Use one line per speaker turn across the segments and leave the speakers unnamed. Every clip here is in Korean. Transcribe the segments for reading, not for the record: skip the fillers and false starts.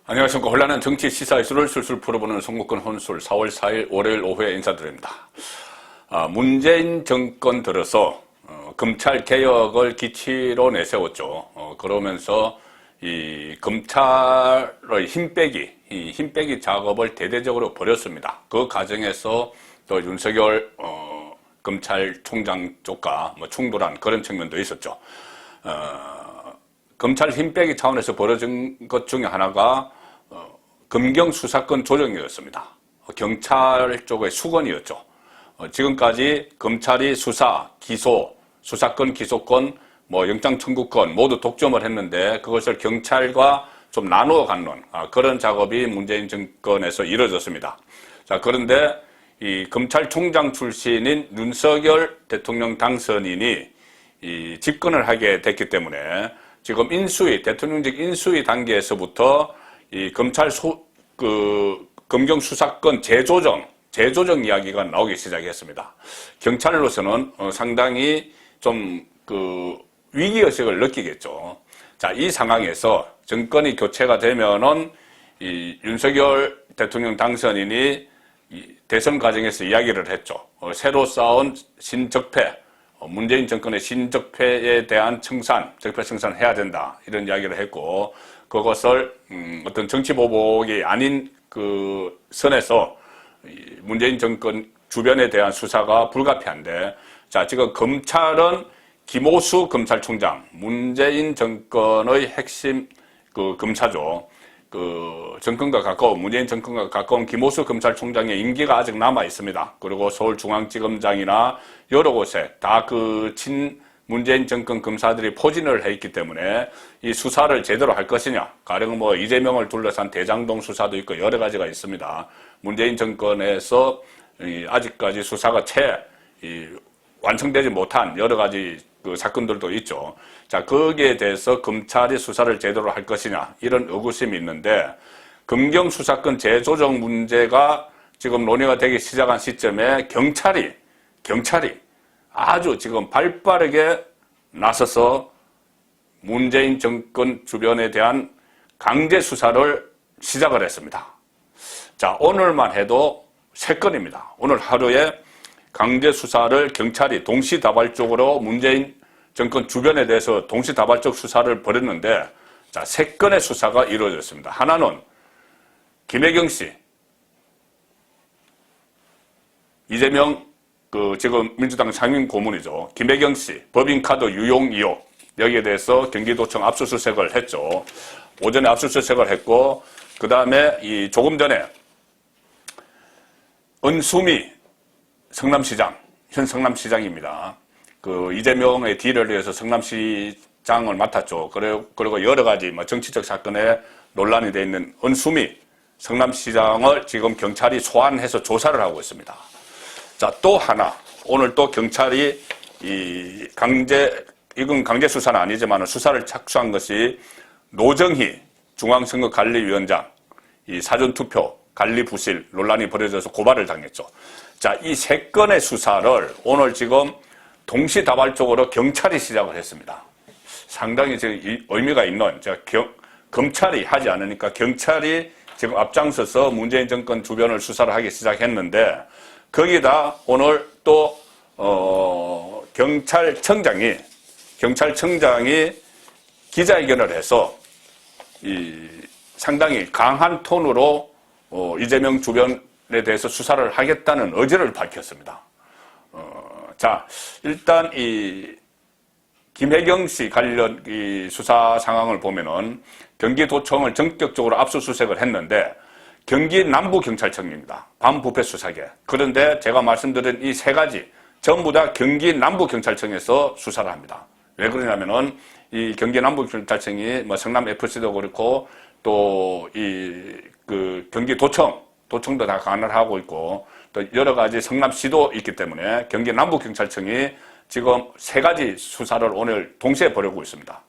안녕하십니까. 혼란한 정치 시사 이슈를 술술 풀어보는 송국권 혼술 4월 4일 월요일 오후에 인사드립니다. 문재인 정권 들어서 검찰 개혁을 기치로 내세웠죠. 그러면서 이 검찰의 힘빼기 작업을 대대적으로 벌였습니다. 그 과정에서 또 윤석열 검찰총장 쪽과 충돌한 그런 측면도 있었죠. 검찰 힘빼기 차원에서 벌어진 것 중에 하나가 검경 수사권 조정이었습니다. 경찰 쪽의 수건이었죠. 지금까지 검찰이 수사, 기소, 수사권, 기소권, 영장 청구권 모두 독점을 했는데 그것을 경찰과 좀 나누어 갖는 그런 작업이 문재인 정권에서 이루어졌습니다. 자, 그런데 이 검찰총장 출신인 윤석열 대통령 당선인이 이 집권을 하게 됐기 때문에 지금 대통령직 인수위 단계에서부터 이 검찰 검경 수사권 재조정 이야기가 나오기 시작했습니다. 경찰로서는 상당히 좀 위기의식을 느끼겠죠. 자, 이 상황에서 정권이 교체가 되면은 이 윤석열 대통령 당선인이 대선 과정에서 이야기를 했죠. 새로 쌓은 신적폐, 문재인 정권의 신적폐에 대한 적폐 청산을 해야 된다. 이런 이야기를 했고, 그것을, 어떤 정치보복이 아닌 그 선에서 문재인 정권 주변에 대한 수사가 불가피한데, 자, 지금 검찰은 김오수 검찰총장, 문재인 정권의 핵심 검사죠. 정권과 가까운, 문재인 정권과 가까운 김오수 검찰총장의 임기가 아직 남아 있습니다. 그리고 서울중앙지검장이나 여러 곳에 다 문재인 정권 검사들이 포진을 해 있기 때문에 이 수사를 제대로 할 것이냐. 가령 이재명을 둘러싼 대장동 수사도 있고 여러 가지가 있습니다. 문재인 정권에서 아직까지 수사가 완성되지 못한 여러 가지 사건들도 있죠. 자, 거기에 대해서 검찰이 수사를 제대로 할 것이냐, 이런 의구심이 있는데, 검경 수사권 재조정 문제가 지금 논의가 되기 시작한 시점에 경찰이 아주 지금 발빠르게 나서서 문재인 정권 주변에 대한 강제 수사를 시작을 했습니다. 자, 오늘만 해도 3건입니다. 오늘 하루에 강제 수사를 경찰이 동시다발적으로 문재인 정권 주변에 대해서 동시다발적 수사를 벌였는데, 자, 3건의 수사가 이루어졌습니다. 하나는 김혜경 씨, 이재명 지금 민주당 상임 고문이죠. 김혜경 씨 법인카드 유용 의혹, 여기에 대해서 경기도청 압수수색을 했죠. 오전에 압수수색을 했고, 그 다음에 조금 전에 은수미 현 성남시장입니다. 이재명의 딜을 위해서 성남시장을 맡았죠. 그리고 여러 가지 정치적 사건에 논란이 돼 있는 은수미 성남시장을 지금 경찰이 소환해서 조사를 하고 있습니다. 자, 또 하나, 오늘 또 경찰이 이건 강제 수사는 아니지만 수사를 착수한 것이 노정희 중앙선거관리위원장 사전투표 관리 부실 논란이 벌어져서 고발을 당했죠. 자, 이 3건의 수사를 오늘 지금 동시다발적으로 경찰이 시작을 했습니다. 상당히 지금 의미가 있는, 검찰이 하지 않으니까 경찰이 지금 앞장서서 문재인 정권 주변을 수사를 하기 시작했는데, 거기다 오늘 또 경찰청장이 기자회견을 해서 상당히 강한 톤으로 이재명 주변에 대해서 수사를 하겠다는 의지를 밝혔습니다. 자, 일단 김혜경 씨 관련 수사 상황을 보면은 경기도청을 전격적으로 압수수색을 했는데, 경기 남부경찰청입니다. 반부패 수사계. 그런데 제가 말씀드린 이 3가지 전부 다 경기 남부경찰청에서 수사를 합니다. 왜 그러냐면은 이 경기 남부경찰청이 성남FC도 그렇고 또 경기도청도 다 관할 하고 있고 또 여러 가지 성남시도 있기 때문에 경기 남부경찰청이 지금 3가지 수사를 오늘 동시에 벌이고 있습니다.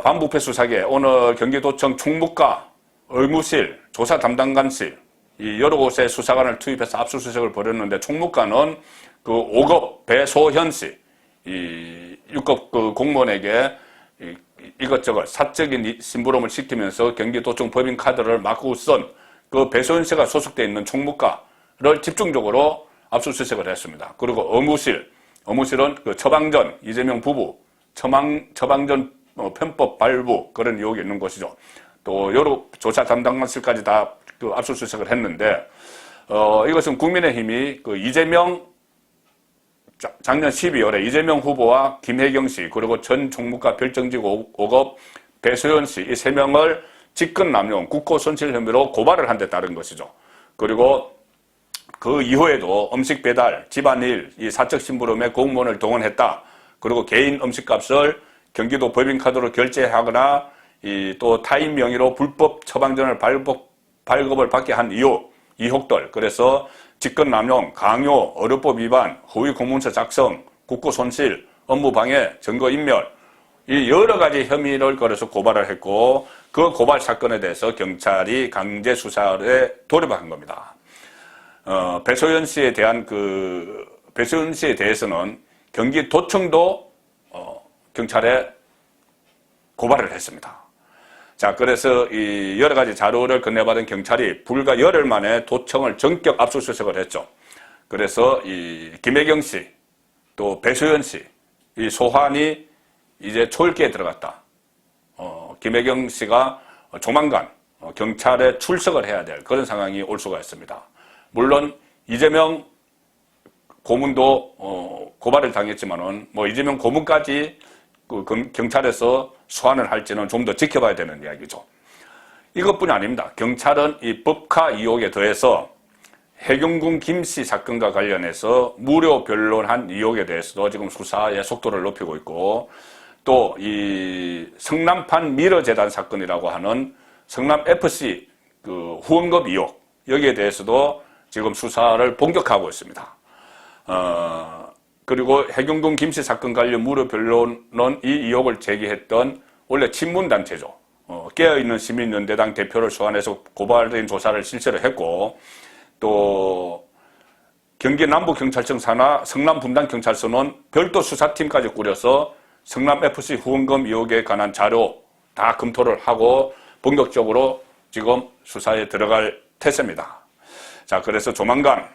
반부패 수사계, 오늘 경기도청 총무과 의무실, 조사 담당관실, 여러 곳에 수사관을 투입해서 압수수색을 벌였는데, 총무과는 5급 배소현 씨, 6급 공무원에게 이것저것 사적인 심부름을 시키면서 경기도청 법인카드를 마구 쓴 그 배소연 씨가 소속되어 있는 총무과를 집중적으로 압수수색을 했습니다. 그리고 어무실은 그 처방전, 이재명 부부, 처방전 편법 발부 그런 의혹이 있는 곳이죠. 또 여러 조사 담당관실까지 다 그 압수수색을 했는데, 이것은 국민의힘이 그 작년 12월에 이재명 후보와 김혜경 씨, 그리고 전 총무과 별정직 5급 배소연 씨, 이 3명을 직권남용, 국고손실 혐의로 고발을 한 데 따른 것이죠. 그리고 그 이후에도 음식 배달, 집안일, 이 사적 심부름에 공무원을 동원했다. 그리고 개인 음식값을 경기도 법인카드로 결제하거나 또 타인 명의로 불법 처방전을 발급을 받게 한 의혹들. 그래서 직권남용, 강요, 의료법 위반, 허위 공문서 작성, 국고손실, 업무방해, 증거인멸, 이 여러 가지 혐의를 걸어서 고발을 했고, 그 고발 사건에 대해서 경찰이 강제 수사에 돌입한 겁니다. 배소연 씨에 대해서는 경기도청도 경찰에 고발을 했습니다. 자, 그래서 이 여러 가지 자료를 건네받은 경찰이 불과 열흘 만에 도청을 전격 압수수색을 했죠. 그래서 이 김혜경 씨, 또 배소연 씨, 이 소환이 이제 초읽기에 들어갔다. 김혜경 씨가 조만간 경찰에 출석을 해야 될 그런 상황이 올 수가 있습니다. 물론 이재명 고문도 고발을 당했지만은 뭐 이재명 고문까지 그 경찰에서 소환을 할지는 좀 더 지켜봐야 되는 이야기죠. 이것뿐이 아닙니다. 경찰은 이 법카 의혹에 더해서 해경군 김씨 사건과 관련해서 무료 변론한 의혹에 대해서도 지금 수사의 속도를 높이고 있고, 또 이 성남판 미러재단 사건이라고 하는 성남FC 그 후원금 의혹, 여기에 대해서도 지금 수사를 본격화하고 있습니다. 그리고 해경군 김씨 사건 관련 무료 변론은 이 의혹을 제기했던 원래 친문단체죠. 깨어있는 시민연대당 대표를 소환해서 고발된 조사를 실시를 했고, 또 경기 남부경찰청 산하 성남분당경찰서는 별도 수사팀까지 꾸려서 성남FC 후원금 의혹에 관한 자료 다 검토를 하고 본격적으로 지금 수사에 들어갈 태세입니다. 자, 그래서 조만간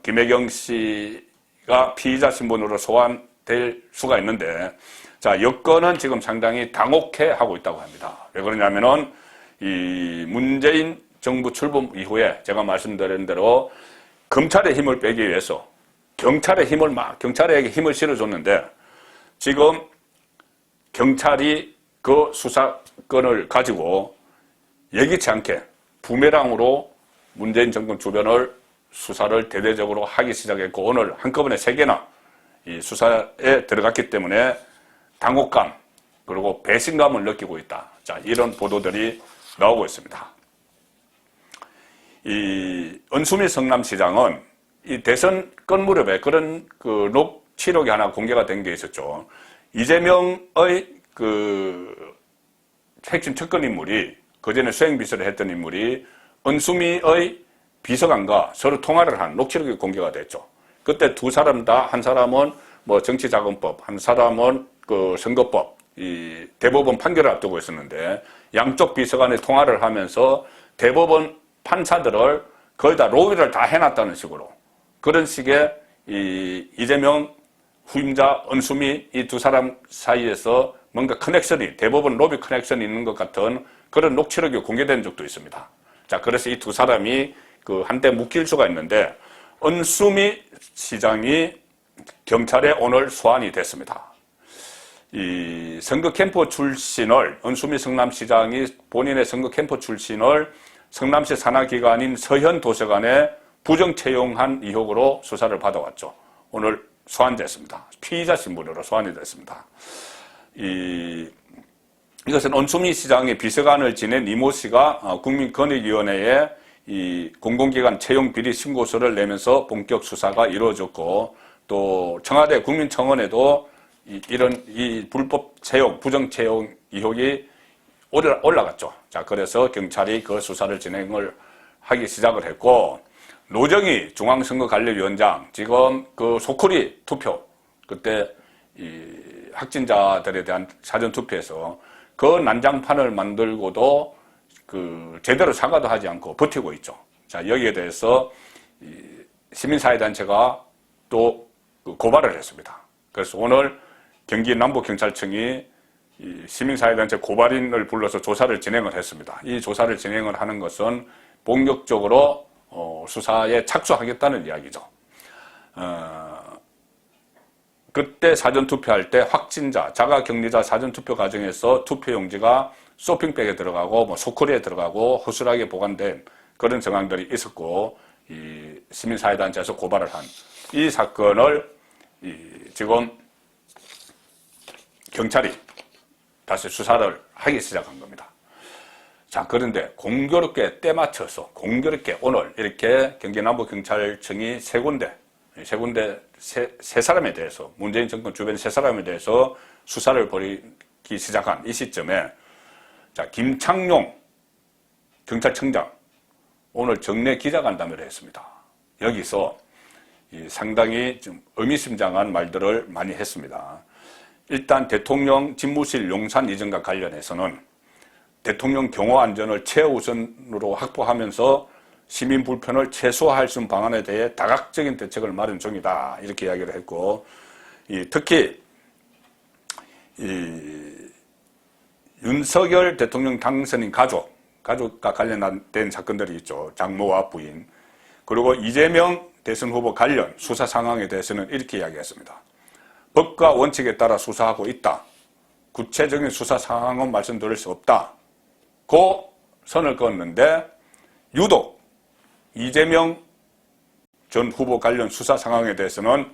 김혜경 씨가 피의자 신분으로 소환될 수가 있는데, 자, 여권은 지금 상당히 당혹해하고 있다고 합니다. 왜 그러냐면은 이 문재인 정부 출범 이후에 제가 말씀드린 대로 검찰의 힘을 빼기 위해서 경찰에게 힘을 실어줬는데, 지금 경찰이 그 수사권을 가지고 예기치 않게 부메랑으로 문재인 정권 주변을 수사를 대대적으로 하기 시작했고, 오늘 한꺼번에 3개나 이 수사에 들어갔기 때문에 당혹감 그리고 배신감을 느끼고 있다. 자, 이런 보도들이 나오고 있습니다. 이 은수미 성남시장은 이 대선 끝무렵에 그런 그 녹취록이 하나 공개가 된 게 있었죠. 이재명의 그 핵심 측근 인물이, 그전에 수행비서를 했던 인물이 은수미의 비서관과 서로 통화를 한 녹취록이 공개가 됐죠. 그때 두 사람 다, 한 사람은 뭐 정치자금법, 한 사람은 그 선거법, 이 대법원 판결을 앞두고 있었는데, 양쪽 비서관이 통화를 하면서 대법원 판사들을 거의 다 로비를 다 해놨다는 식으로, 그런 식의 이 이재명 후임자 은수미 이 두 사람 사이에서 뭔가 커넥션이, 대법원 로비 커넥션이 있는 것 같은 그런 녹취록이 공개된 적도 있습니다. 자, 그래서 이 두 사람이 그 한때 묶일 수가 있는데, 은수미 시장이 경찰에 오늘 소환이 됐습니다. 이 선거 캠프 출신을, 은수미 성남시장이 본인의 선거 캠프 출신을 성남시 산하기관인 서현도서관에 부정 채용한 의혹으로 수사를 받아왔죠. 오늘 소환됐습니다. 피의자 신분으로 소환이 됐습니다. 이것은 은수미 시장의 비서관을 지낸 이모 씨가 국민권익위원회에 이 공공기관 채용 비리 신고서를 내면서 본격 수사가 이루어졌고, 또 청와대 국민청원에도 이 불법 채용, 부정 채용 의혹이 올라갔죠. 자, 그래서 경찰이 그 수사를 진행을 하기 시작을 했고, 노정희 중앙선거관리위원장, 지금 그 소쿠리 투표, 그때 확진자들에 대한 사전투표에서 그 난장판을 만들고도 제대로 사과도 하지 않고 버티고 있죠. 자, 여기에 대해서 시민사회단체가 또 고발을 했습니다. 그래서 오늘 경기 남부경찰청이 시민사회단체 고발인을 불러서 조사를 진행을 했습니다. 이 조사를 진행을 하는 것은 본격적으로 수사에 착수하겠다는 이야기죠. 그때 사전투표할 때 확진자, 자가격리자 사전투표 과정에서 투표용지가 쇼핑백에 들어가고 소쿠리에 들어가고 허술하게 보관된 그런 정황들이 있었고, 이 시민사회단체에서 고발을 한 이 사건을 지금 경찰이 다시 수사를 하기 시작한 겁니다. 자, 그런데 공교롭게 때 맞춰서 공교롭게 오늘 이렇게 경기 남부경찰청이 세 사람에 대해서, 문재인 정권 주변 세 사람에 대해서 수사를 벌이기 시작한 이 시점에, 자, 김창룡 경찰청장 오늘 정례 기자간담회를 했습니다. 여기서 상당히 좀 의미심장한 말들을 많이 했습니다. 일단 대통령 집무실 용산 이전과 관련해서는 대통령 경호 안전을 최우선으로 확보하면서 시민 불편을 최소화할 수 있는 방안에 대해 다각적인 대책을 마련 중이다, 이렇게 이야기를 했고, 특히 윤석열 대통령 당선인 가족과 관련된 사건들이 있죠. 장모와 부인, 그리고 이재명 대선 후보 관련 수사 상황에 대해서는 이렇게 이야기했습니다. 법과 원칙에 따라 수사하고 있다. 구체적인 수사 상황은 말씀드릴 수 없다. 고 선을 그었는데, 유독 이재명 전 후보 관련 수사 상황에 대해서는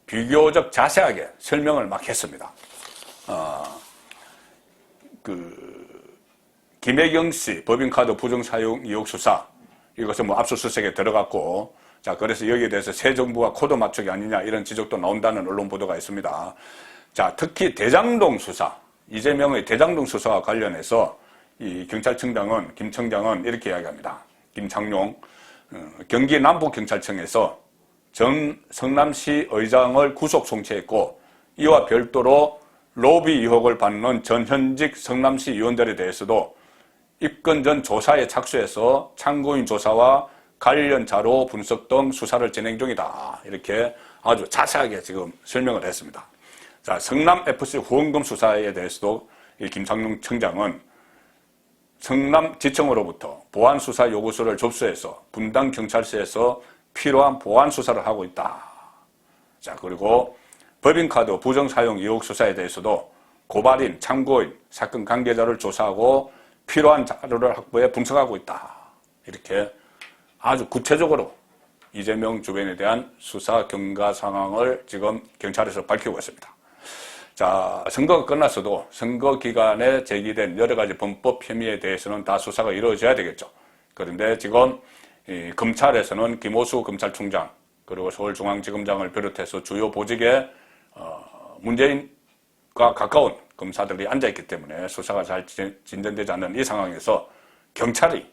비교적 자세하게 설명을 막 했습니다. 김혜경 씨 법인카드 부정사용 의혹 수사, 이것은 압수수색에 들어갔고, 자, 그래서 여기에 대해서 새 정부가 코드 맞추기 아니냐, 이런 지적도 나온다는 언론 보도가 있습니다. 자, 특히 대장동 수사, 이재명의 대장동 수사와 관련해서 이 경찰청장은, 김 청장은 이렇게 이야기합니다. 김창룡, 경기 남부경찰청에서 전 성남시 의장을 구속 송치했고, 이와 별도로 로비 의혹을 받는 전현직 성남시 의원들에 대해서도 입건 전 조사에 착수해서 참고인 조사와 관련 자료 분석 등 수사를 진행 중이다, 이렇게 아주 자세하게 지금 설명을 했습니다. 자, 성남FC 후원금 수사에 대해서도 이 김창룡 청장은 성남지청으로부터 보안수사 요구서를 접수해서 분당 경찰서에서 필요한 보안수사를 하고 있다. 자, 그리고 법인카드 부정사용 의혹 수사에 대해서도 고발인, 참고인, 사건 관계자를 조사하고 필요한 자료를 확보해 분석하고 있다. 이렇게 아주 구체적으로 이재명 주변에 대한 수사 경과 상황을 지금 경찰에서 밝히고 있습니다. 자, 선거가 끝났어도 선거 기간에 제기된 여러 가지 범법 혐의에 대해서는 다 수사가 이루어져야 되겠죠. 그런데 지금 검찰에서는 김호수 검찰총장, 그리고 서울중앙지검장을 비롯해서 주요 보직에 문재인과 가까운 검사들이 앉아있기 때문에 수사가 잘 진전되지 않는 이 상황에서 경찰이,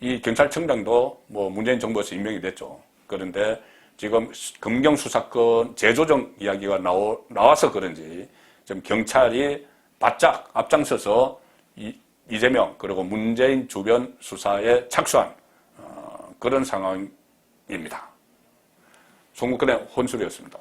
이 경찰청장도 문재인 정부에서 임명이 됐죠. 그런데 지금 검경수사권 재조정 이야기가 나와서 그런지 좀 경찰이 바짝 앞장서서 이재명 그리고 문재인 주변 수사에 착수한 그런 상황입니다. 송국근의 혼술이었습니다.